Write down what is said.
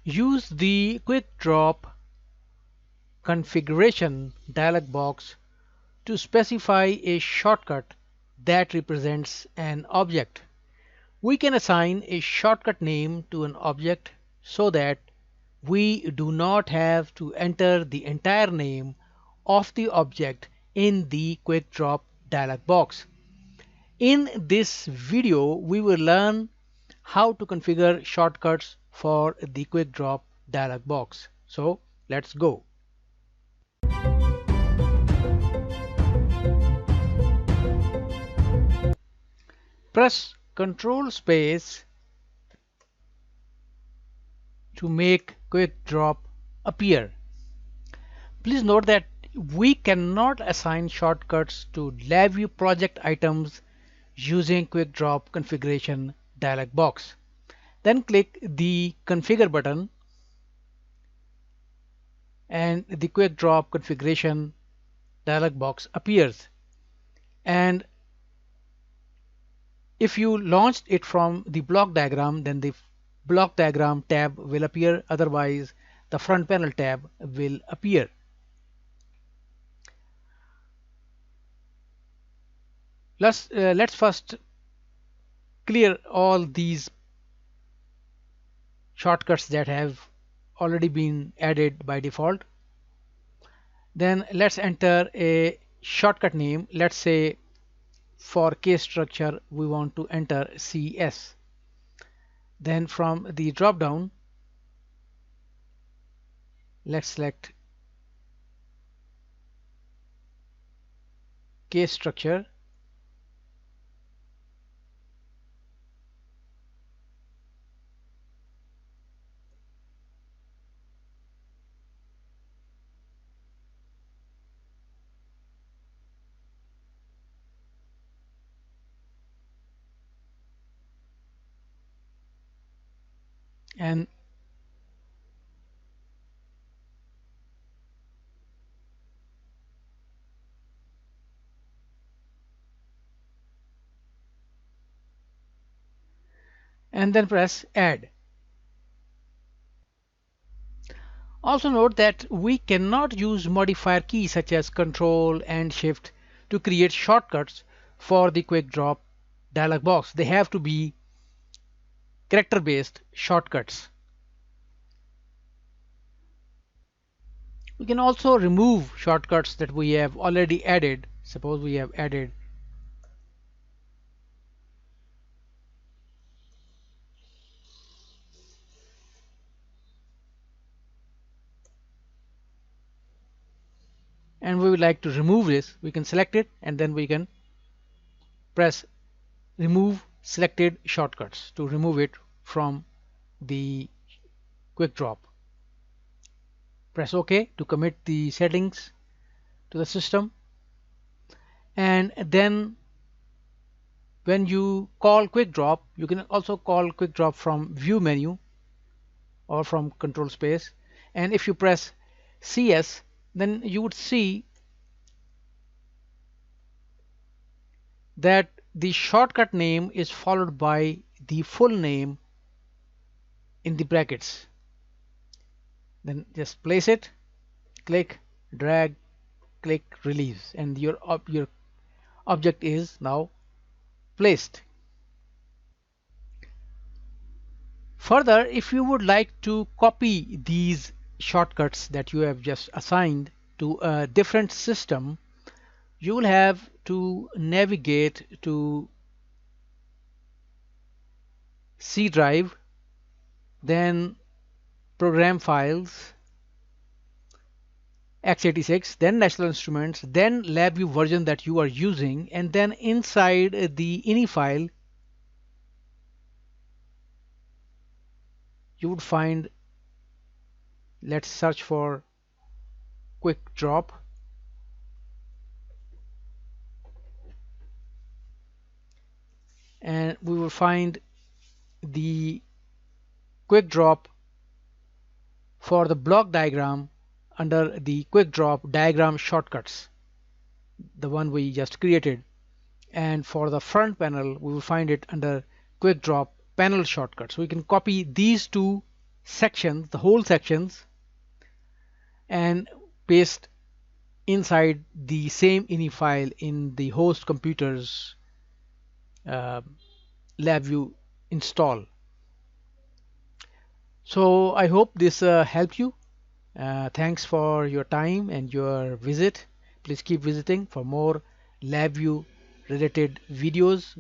Use the Quick Drop configuration dialog box to specify a shortcut that represents an object. We can assign a shortcut name to an object so that we do not have to enter the entire name of the object in the Quick Drop dialog box. In this video, we will learn how to configure shortcuts for the Quick Drop dialog box. So let's go. Press Control space to make Quick Drop appear. Please note that we cannot assign shortcuts to LabVIEW project items using Quick Drop configuration dialog box. Then click the Configure button and the Quick Drop configuration dialog box appears. And if you launched it from the block diagram, then the block diagram tab will appear. Otherwise, the front panel tab will appear. Let's first clear all these shortcuts that have already been added by default. Then let's enter a shortcut name. Let's say for case structure we want to enter CS. Then from the drop down, let's select case structure. And then press add. Also note that we cannot use modifier keys such as Control and Shift to create shortcuts for the Quick Drop dialog box. They have to be character based shortcuts. We can also remove shortcuts that we have already added. Suppose we have added and we would like to remove this. We can select it and then we can press remove selected shortcuts to remove it from the Quick Drop. Press OK to commit the settings to the system, and then when you call Quick Drop, you can also call Quick Drop from View menu or from Control space, and if you press CS, then you would see that the shortcut name is followed by the full name in the brackets. Then just place it, click, drag, click, release, and your object is now placed. Further, if you would like to copy these shortcuts that you have just assigned to a different system, you will have to navigate to C drive, then program files, x86, then National Instruments, then LabVIEW version that you are using, and then inside the ini file you would find, let's search for Quick Drop, and we will find the Quick Drop for the block diagram under the Quick Drop diagram shortcuts, the one we just created, and for the front panel we will find it under Quick Drop panel shortcuts. So we can copy these two sections, the whole sections, and paste inside the same ini file in the host computer's uh, LabVIEW install. So I hope this helped you. Thanks for your time and your visit. Please keep visiting for more LabVIEW related videos